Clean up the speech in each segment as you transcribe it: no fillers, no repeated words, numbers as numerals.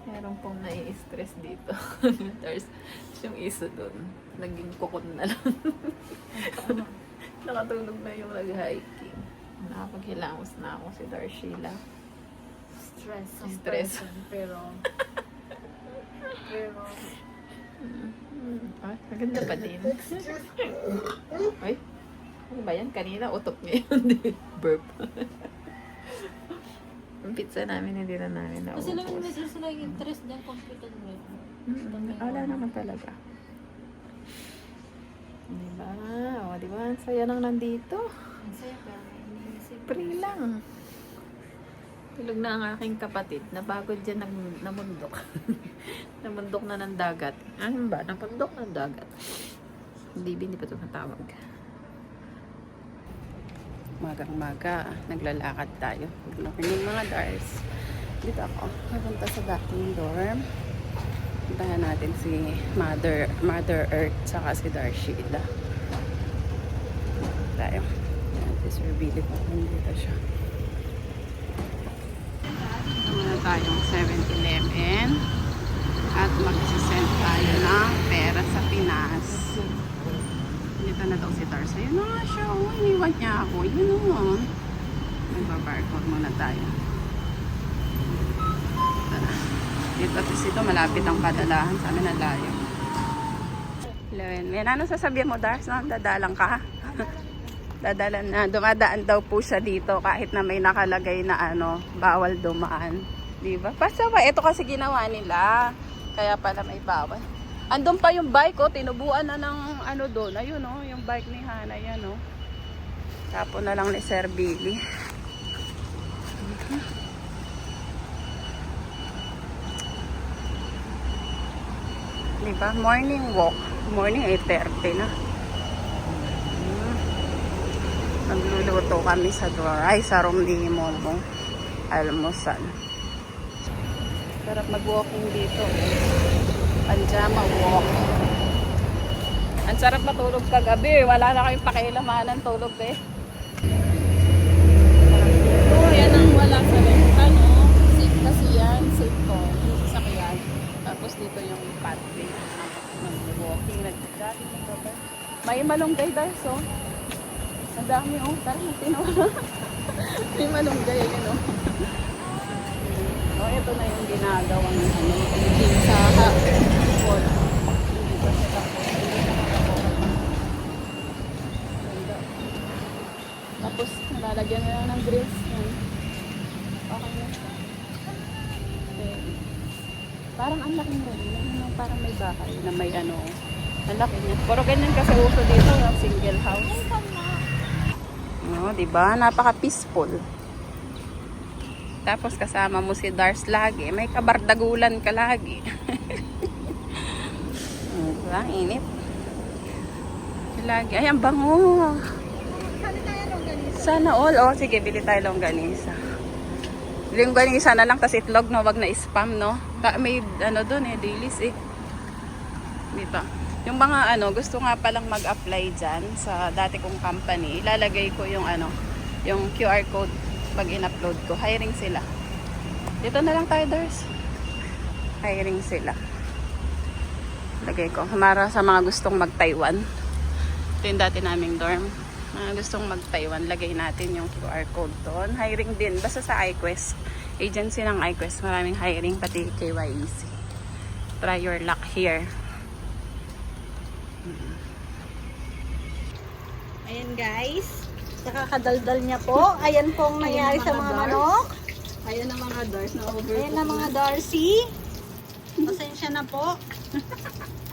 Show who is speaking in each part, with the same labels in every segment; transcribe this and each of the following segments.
Speaker 1: Meron pong nai-stress dito. There's yung isa doon. Naging kukon na lang. Nakatulog na yung nag-hiking. Nakapaghilamos na ako si Darshila.
Speaker 2: Stress ang
Speaker 1: Stress.
Speaker 2: person, pero
Speaker 1: Ay, maganda pa din. Ay, ano ba yan? Kanina utok niya yun. Burp. Yung pizza namin, hindi na namin naubos.
Speaker 2: kasi naman may sila yung interest din computer mo.
Speaker 1: Wala naman talaga. Diba? O, diba? Ang saya nang nandito.
Speaker 2: Ang saya, pero may iniisip.
Speaker 1: Free lang. Tulog na ang aking kapatid. Napagod dyan namundok. Namundok na ng dagat. Ano ba? Namundok ng dagat. Hindi pa ito natawag. Magang-maga, naglalakad tayo. Good morning mga Dars. Dito ako. Napunta sa dating dorm. Puntahan natin si Mother Earth saka si Darshila. Tayo. Yan, si Sir Billy po. Nandito siya. Muna tayong 7-Eleven at magsisend tayo ng pera sa Pinas. Dito na daw si Tarsa. Yun na nga siya. Oh, iniwan niya ako. Yun na. Nagbabarcode muna tayo. Dito at dito malapit ang padalahan sa amin na layo. May ano sasabihin mo, Dars? No? Dadalang ka? Dadalan na. Dumadaan daw po siya dito kahit na may nakalagay na ano, bawal dumaan. Diba? Basta ba? Ito kasi ginawa nila. Kaya pala may bawal. Andun pa yung bike, oh. Tinubuan na ng ano doon. Ayun, oh. Yung bike ni Hana. Yan, oh. Tapon na lang ni Sir Billy. Diba? Morning walk. Morning 8:30 na. Nagluluto kami sa sa room ni Momong. Almusal. Sarap mag-walking dito. Pajama walk. Ang sarap matulog kagabi. Wala na kayong pakialamanan tulog eh. Oh, yan ang wala sa renta, no? Safe kasi yan. Safe to. Yung sasakyan. Tapos dito yung pathway. Mag-walking. Nag-jogging. May malunggay dahil so. Ang dami, oh. Tara, magtinawa. May malunggay, yun, oh. Oh, ito na yung ginagawang ano, yung sa wall. Tapos, nalalagyan na lang ng grills. Yan. Okay na siya. Okay. Parang ang laking rin. Parang may bahay na may ano. Ang laki niya. Pero ganyan kasi uso dito, yung single house. No, diba? Napaka-peaceful. Tapos kasama mo si Dars lagi. May kabardagulan ka lagi. Diba? Init. Lagi. Ay, ang bango. Sana all. Oh, sige, bili tayo longganisa. Longganisa na lang, tas itlog, no? Wag na spam, no? May ano dun eh, dailies eh. Diba? Yung mga ano, gusto nga palang mag-apply dyan sa dati kong company, ilalagay ko yung ano, yung QR code pag in-upload ko. Hiring sila. Dito na lang tayo, Dars. Hiring sila. Lagay ko. Para sa mga gustong mag-Taiwan. Ito yung dati naming dorm. Mga gustong mag-Taiwan, lagay natin yung QR code doon. Hiring din. Basta sa iQuest. Agency ng iQuest. Maraming hiring, pati KYEC. Try your luck here.
Speaker 3: Ayan guys, nakakadaldal niya po. Ayan pong nangyari sa mga manok.
Speaker 1: Ayan ang mga Dars na over.
Speaker 3: Ayan na mga Darcy. Pasensya na po.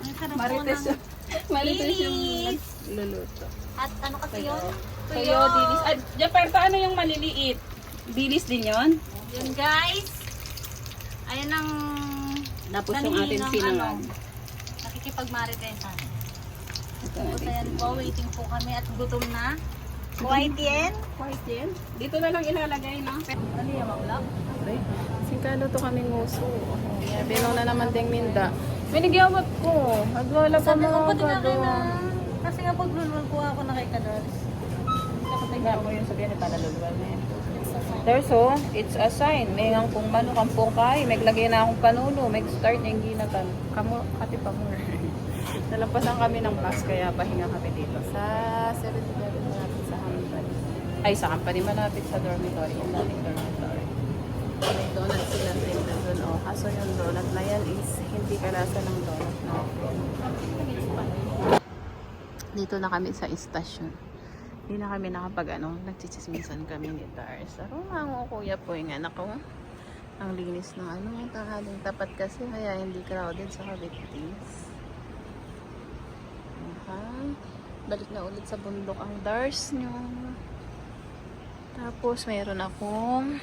Speaker 3: Ang sarap po
Speaker 1: Marites
Speaker 3: ng
Speaker 1: Marites yung
Speaker 3: dilis.
Speaker 1: luluto.
Speaker 3: At ano kasi yun?
Speaker 1: Kayo, dilis. Ah, Japerto, ano yung maliliit? Dilis din yon.
Speaker 3: Yun guys. Ayan ang
Speaker 1: Tapos yung ating sinangag.
Speaker 3: nakikipagmaritesan.
Speaker 1: Ito
Speaker 3: Tapos
Speaker 1: natin
Speaker 3: ayan po,
Speaker 1: sinangag.
Speaker 3: waiting po kami at gutom na. White yan.
Speaker 1: White yan. Dito na lang ilalagay, no?
Speaker 3: Ano yung maulap?
Speaker 1: Okay. Singkalo to kami nguso. Yeah, binaw na naman ding minda. May nagyawat ko. At wala pa
Speaker 3: Sabi ko
Speaker 1: mga
Speaker 3: po din
Speaker 1: gado.
Speaker 3: na. Kasi nga paglulul ko ako na kay Kadars.
Speaker 1: Kaya mo yung sabihin ni Panalulwal na yan.
Speaker 3: Sa
Speaker 1: There's it's a sign. May ang kung mano kampong kay. May lagay na akong panuno. May start yung ginatan. Kamo, kati pa mo. Nalampasan kami ng bus kaya pahinga kami dito. Sa 7-Eleven malapit sa company. Ay, sa company malapit sa dormitory. Yung dating dormitory. May donut sila tinda doon. Oh, kaso yung donut na yan is hindi kalasa ng donut natin. Dito na kami sa istasyon. Hindi na kami nagchichismisan kami ni Dars. Ang kuya po yung anak ko. Ang linis ng tanghaling tapat kasi kaya hindi crowded sa Cavite's. Balik na ulit sa bundok ang Dars nyo. Tapos mayroon akong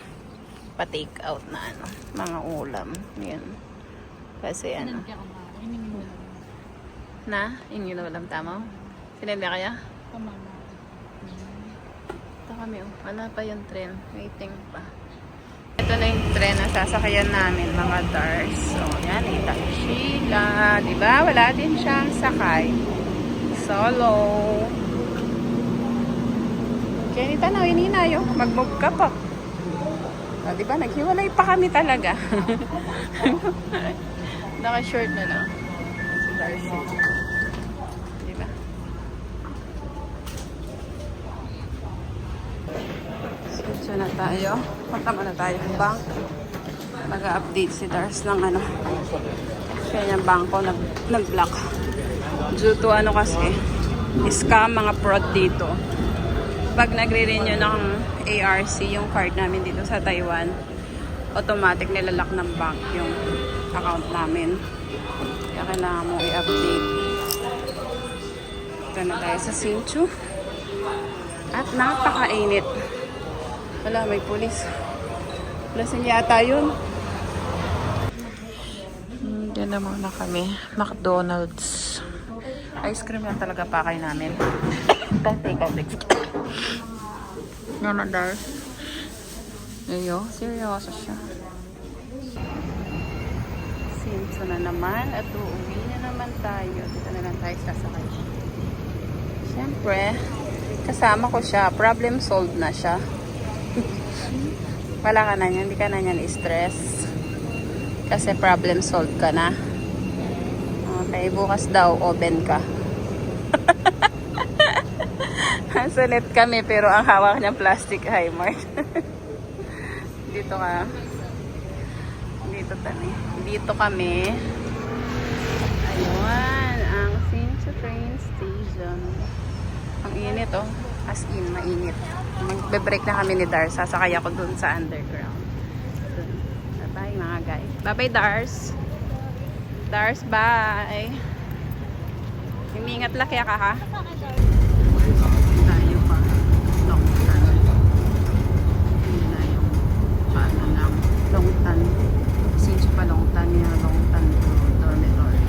Speaker 1: pa-take out na mga ulam. Yan. Kasi Ingin ulam tama? Sinenda kaya?
Speaker 2: Tama na.
Speaker 1: Ito kami, wala pa yung tren. Waiting pa. Ito na yung tren na sasakayan namin, mga Dars. So, yan, Sheila. Diba? Wala din siyang sakay. Solo. Kaya nita na, hininayo. Mag-move ka pa. O, diba? Naghiwalay pa kami talaga. Naka-short na lang. Si Darcy. So na tayo. Punta muna tayo ng bank. Mag-update si Dars ng kaya yung bangko nag-block. Due to kasi, scam mga fraud dito. Pag nagre-renew ng ARC, yung card namin dito sa Taiwan, automatic nilalak ng bank yung account namin. Kaya kailangan mo i-update. Ito na tayo sa Sinchu. At napakainit. Wala, may pulis. Lasing yata yun. Diyan na muna kami. McDonald's. Ice cream lang talaga pakay namin. Take out next. Naman dar. Ayo, seryoso siya. Sinso na naman. At uuwi na naman tayo. Dito na lang tayo sasakay. Siyempre, kasama ko siya. Problem solved na siya. Wala ka na yan, hindi ka na yan stress kasi problem solved ka na. Okay, bukas daw oven ka. Sulit kami pero ang hawak niyang plastic Highmark. Dito kami. Ayun, ang Sinchu train station. Ang init as in, mainit. Magbe-break na kami ni Dars. Sasakay ako dun sa underground. Bye-bye mga guys. Bye-bye Dars. Dars, bye. Humingat laki ka ha. Tayo pa. Longtan. Hindi na yung Longtan. Since pa Longtan niya. Longtan to dormitory.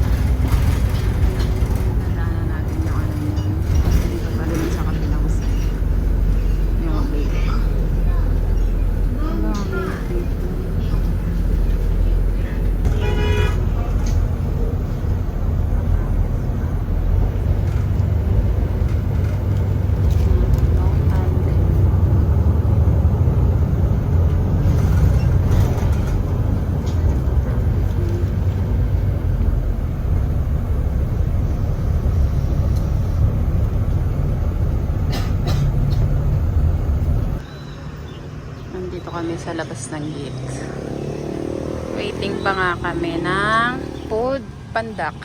Speaker 1: Nadaanan natin yung yun. Kasi dito pa rin sa kabilang side. Yung baby. Hello, baby. Nandito kami sa labas ng gate. Waiting pa nga kami ng food pandak.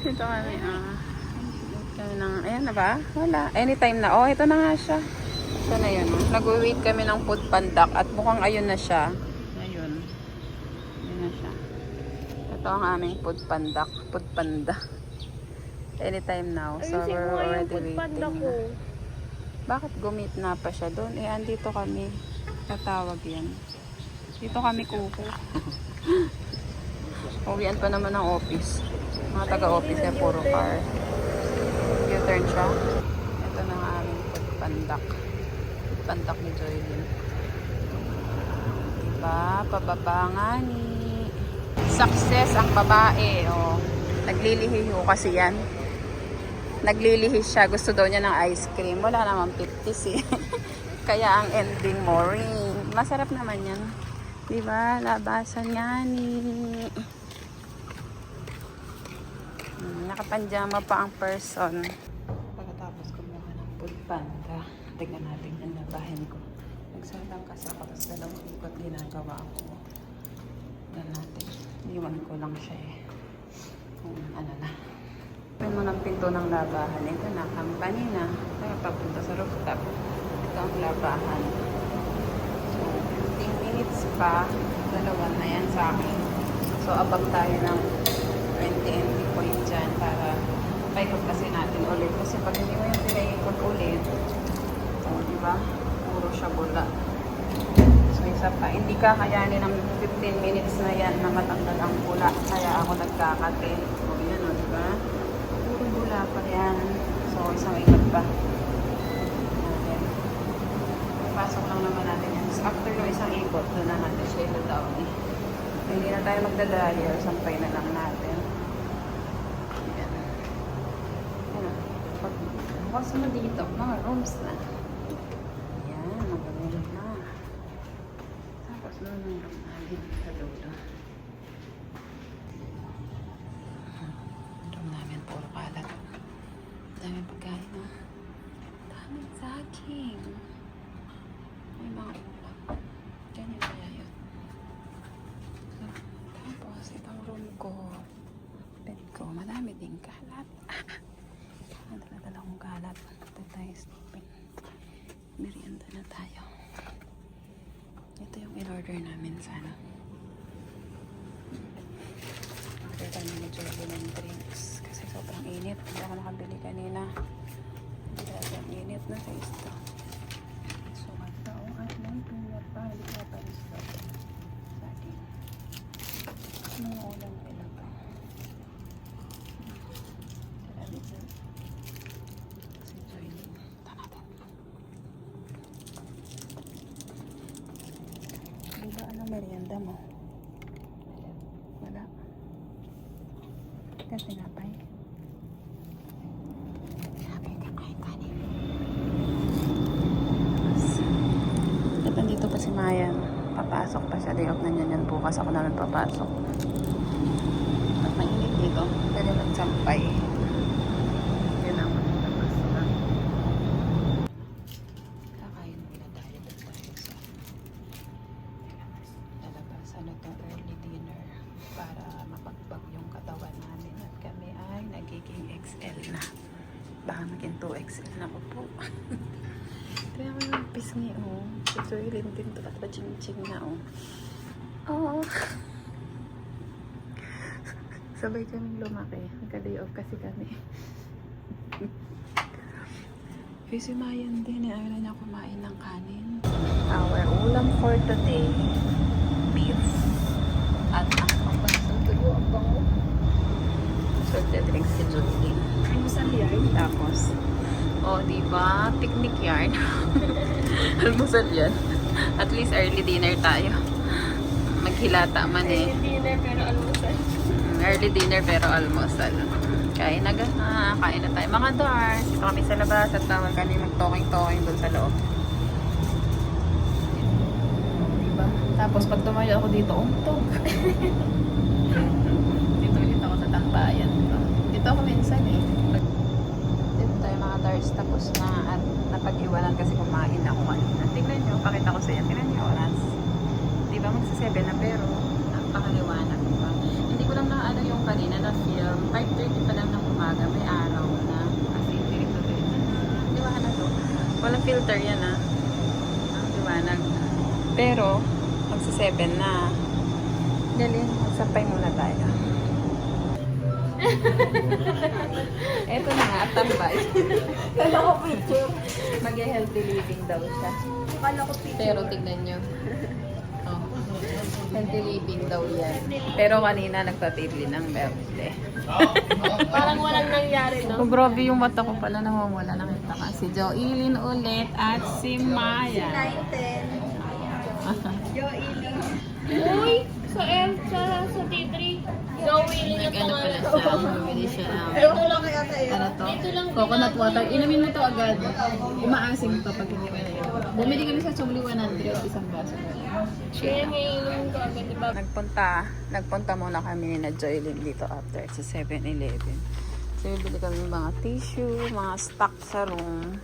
Speaker 1: Dito kami, ayan na ba? Wala. Anytime na. Oh, ito na nga siya. Ito na yun. Nag-wait kami ng food pandak at mukhang ayun na siya. Ayun. Ayun na siya. Ito ang aming food pandak. Food panda. Anytime now. So, we're already waiting. Bakit gumit na pa siya doon? Andito kami. Tatawag yan. Dito kami kuko. Uwian pa naman ng office. Mga taga-office yan, puro car. U-turn siya. Ito na nga aming pandak. Pandak ni Joylyn. Diba? Pababa nga ni. Success ang babae. Oh. Naglilihi ho kasi yan. Naglilihi siya. Gusto daw niya ng ice cream. Wala naman 50s eh. Kaya ang ending mo, ring. Masarap naman yan. Diba? Labasan nga ni... Nakapanjama pa ang person. Pagkatapos kumuha ng food panda, tignan natin yung labahin ko. Nagsalitang kasi ako, tapos dalawang ikot ginagawa ko. Tignan natin. Iwan ko lang siya eh. Kung ano na. Open mo ng pinto ng labahan. Ito na, company na. Kaya papunta sa rooftop. Ito ang labahan. So, 15 minutes pa. Dalawa na yan sa akin. So, abang tayo ng 20 entry point dyan para paikot kasi natin ulit. Kasi pag hindi mo yung pinaikot ulit, so, di ba? Puro siya bula. So, isa pa. Hindi kakayanin ng 15 minutes na yan na matanggal ang bula. Kaya ako nagkakate. So, yan o, di ba? Puro bula pa yan. So, isang ikot pa. Ayan. Pasok lang naman natin yan. So, after yung isang ikot, doon na natin siya down eh. Hindi na tayo magdadryer. Sampay na lang natin. Ayan. Ayan. Pagbukas mo dito, mga rooms na. Ayan, magaling na. Tapos doon yung room natin sa dulo. Room namin, puro kalat. Daming pagkain na. Daming saging. May mga ulam. Diyan yung kaya yun. Tapos, itong room ko. Bed ko. Madami din kalat. Dala-dala kong kalat. Ito tayo sleeping. Merienda na tayo. Ito yung in-order namin sana. Order tayo ng medyo ng drinks. Kasi sobrang init. Hindi ako nakabili kanina. Dahil ang init na sa isto. So, ito. At may pinat pa. Hindi ko pa isto. Saging. Mga ulam nila pa. Sila dito. Si Joylin. Ito natin. Diba anong merienda mo? Wala. Ito tinapay. Tinapay ka kain kanin. At nandito pa si Mayan. Papasok pa siya. Day off na niya yan. Bukas ako na papasok. At mainit dito. Pwede magsampay. Yun ang labas na. Kakain muna tayo. Doon tayo sa lalabas. Ano to? Early dinner. Para mapagbag yung katawan namin. At kami ay nagiging XL na. Baka maging 2XL na ko po. Kaya mo yung pisngi, oh. Si Joylin din to. At pa-ching-ching na, oh. Oo. Sabay kaming lumaki. Nagka-day off kasi kami. Kasi Mayan din, ayaw na niya kumain ng kanin. Our ulam for today, beef. At ang pagpapatulo, ang bango. So, drink si Joylin. Ano sa yarn? Tapos, oh, diba? Picnic yarn. Almusal yan. At least early dinner tayo. Maghilata man eh.
Speaker 2: Dinner pero almusal.
Speaker 1: Early dinner pero almusal. Kain na kain na tayo. Mga Dars, ito kami sa labas at tawag kami mag-talking-talking doon sa loob. Diba? Tapos pag tumayo ako dito, untog. Dito ulit ako sa tambayan. Diba? Dito ako minsan eh. Dito tayo mga Dars, tapos na at napag-iwanan kasi kumain ako kanina. Tingnan nyo, pakita ko sa inyo. Tingnan nyo oras. Diba magsa-7 na pero napakaliwanag. Diba? Hindi ko lang naano yung kanina na film. 5:30 pa lang ng umaga, may araw na. Kasi dirito-dirito na. Liwanag to. Walang filter yan ah. Ang liwanag. Pero, magsa-7 na. Galing, magsapay muna tayo. Eto na nga, tambay.
Speaker 3: Kala ko picture.
Speaker 1: Mag-healthy living daw siya.
Speaker 3: Kala ko picture.
Speaker 1: Pero tignan nyo. Oh. Healthy living daw yan. Pero kanina nagpa-table ng birthday.
Speaker 2: Parang walang nangyari, no?
Speaker 1: Oh, grabe yung mata ko pala namamula. Nakita ka. Si Joylin ulit at si Maya.
Speaker 3: 9-10. Yo, Ili.
Speaker 2: Uy! Sa T3. Go willing na
Speaker 1: Nag-ano pala siya. Bumili siya ng
Speaker 3: Ito lang kaya
Speaker 4: ano to, coconut water. Inumin mo to agad. Umaasim to pag hindi mo na yun. Bumili kami sa Chumli 100, isang baso.
Speaker 2: Kaya ngayon ko agad, diba?
Speaker 1: Nagpunta muna kami na Joylyn dito after sa 7-Eleven. So, bili kami ng mga tissue, mga stock sa room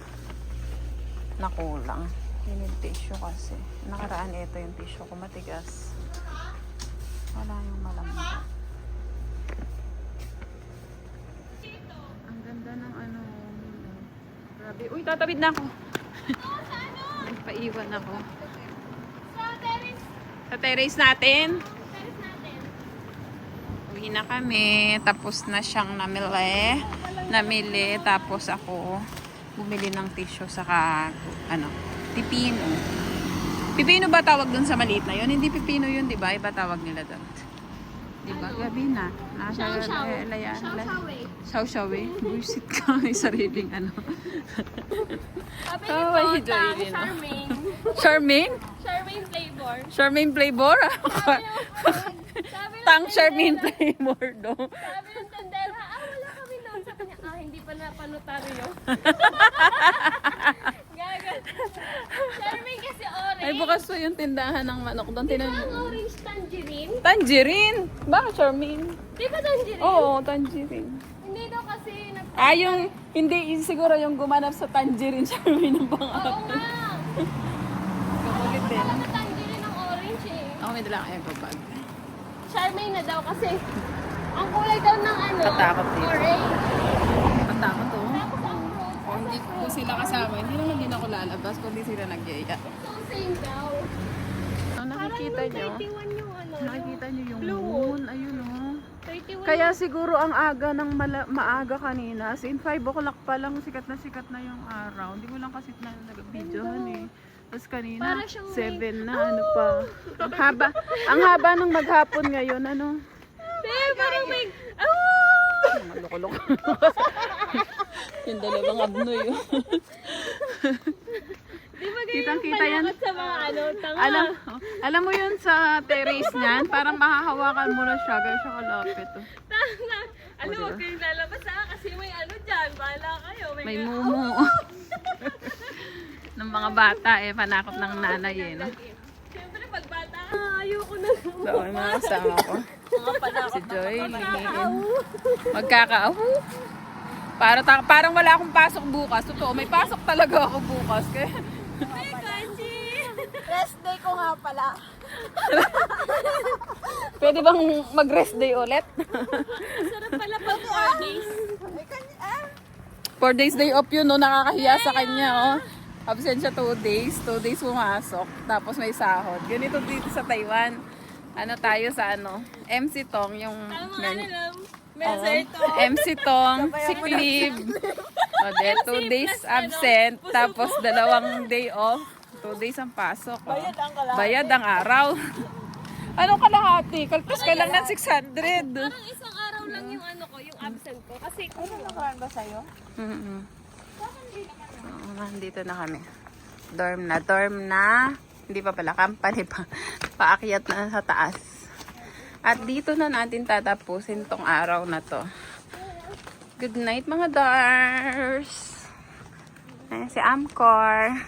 Speaker 1: na kulang. Yun yung tissue kasi. Nakaraan ito yung tissue ko matigas. Wala yung malambot. Ang ganda ng ano. Grabe. Uy, tatawid na ako. Nagpaiwan ako. Sa terrace natin. Uwi na kami. Tapos na siyang namili. Tapos ako bumili ng tissue saka ano, pipino. Pipino ba tawag dun sa maliit na yun? Hindi pipino yun, di ba? Iba tawag nila dun. Di ba? Gabi na. Shaw-shaw eh. Buisit ka. May sariling ano.
Speaker 2: Sabi
Speaker 1: Oh,
Speaker 2: ni
Speaker 1: ay,
Speaker 2: Potang,
Speaker 1: Joylyn, no?
Speaker 2: Charmaine.
Speaker 1: Charmaine?
Speaker 2: Charmaine flavor.
Speaker 1: Charmaine flavor?
Speaker 2: Sabi ng
Speaker 1: Tang
Speaker 2: tendera-
Speaker 1: Charmaine flavor do.
Speaker 2: Sabi ng tendera, wala kami noon. Sa kanya, hindi pa napanotaryo. Gagat. Charmaine kasi orange.
Speaker 1: Ay, bukas po yung tindahan ng manok doon.
Speaker 2: Ang orange tangerine.
Speaker 1: Tangerine? Bakit Charmaine?
Speaker 2: Di ba tangerine?
Speaker 1: Oo, tangerine.
Speaker 2: Hindi daw kasi
Speaker 1: Yung, hindi, siguro yung gumanap sa tangerine, Charmaine ang
Speaker 2: Oo
Speaker 1: pangalan.
Speaker 2: nga.
Speaker 1: Kakulit din.
Speaker 2: Alam na tangerine ang orange eh.
Speaker 1: Ako may dala kayong babag.
Speaker 2: Charmaine na daw kasi ang kulay daw ng ano,
Speaker 1: Katakot dito.
Speaker 2: orange.
Speaker 1: Katakot to.
Speaker 2: Tapos ang fruit,
Speaker 1: Kung hindi ko sila kasama, hindi naman din ako lalabas kundi sila nag-iaya.
Speaker 2: so same daw.
Speaker 1: Nakikita nyo?
Speaker 2: 31 yung ano.
Speaker 1: Nakikita nyo yung
Speaker 2: Blue.
Speaker 1: moon. Ayun o.
Speaker 2: 31
Speaker 1: Kaya siguro ang aga ng maaga kanina. As in 5 o'clock pa lang sikat na yung araw. Hindi ko lang kasi na nag-videohan eh. Tapos kanina
Speaker 2: Para siyang
Speaker 1: 7 na ano pa. Ang haba ng maghapon ngayon ano.
Speaker 2: Babe, parang may...
Speaker 1: Mga loko-loko. Yung dalawang abnoy yun.
Speaker 2: Di ba ganyan
Speaker 1: Kitang-kita yan.
Speaker 2: panakot sa mga ano, tanga?
Speaker 1: Alam mo yun sa terrace niyan, parang mahahawakan mo na siya. Gaya siya kalapit. Oh.
Speaker 2: Tanga. Ano, huwag kayong lalabas kasi may ano dyan. Bahala kayo.
Speaker 1: May mumu. Ng mga bata eh, panakot ng nanay eh. No?
Speaker 2: Siyempre, pag bata, ayoko na.
Speaker 1: So, yung mga kasama ko.
Speaker 2: Mga panakot.
Speaker 1: Si Joy, magkakaahu. Parang wala akong pasok bukas. Totoo, may pasok talaga ako bukas. Kaya,
Speaker 2: Ay, Kanji!
Speaker 3: Rest day ko nga pala.
Speaker 1: pwede bang mag-rest day ulit?
Speaker 2: Sarap pala pag 4 days.
Speaker 1: 4 days day off yun, no? Nakakahiya sa kanya, oh. Absent siya 2 days. 2 days pumasok. Tapos may sahod. Ganito dito sa Taiwan. Ano tayo sa ano? MC Tong, yung...
Speaker 2: Tama nga lang.
Speaker 1: Oo.
Speaker 2: Meserto.
Speaker 1: MC Tong, sick leave. O, 2 days absent. Tapos 2 day off. 2 days ang pasok. Oh. Bayad ang araw. Anong kalahati? Kaltas ka lang ng 600.
Speaker 2: Parang isang araw lang yung ano ko, yung absent ko. Kasi kung
Speaker 3: Ba sa'yo?
Speaker 1: Oo, nandito na kami. Dorm na. Hindi pa pala, company pa. Paakyat na sa taas. At dito na natin tatapusin tong araw na to. Good night mga Dars. Ayan si Amcor.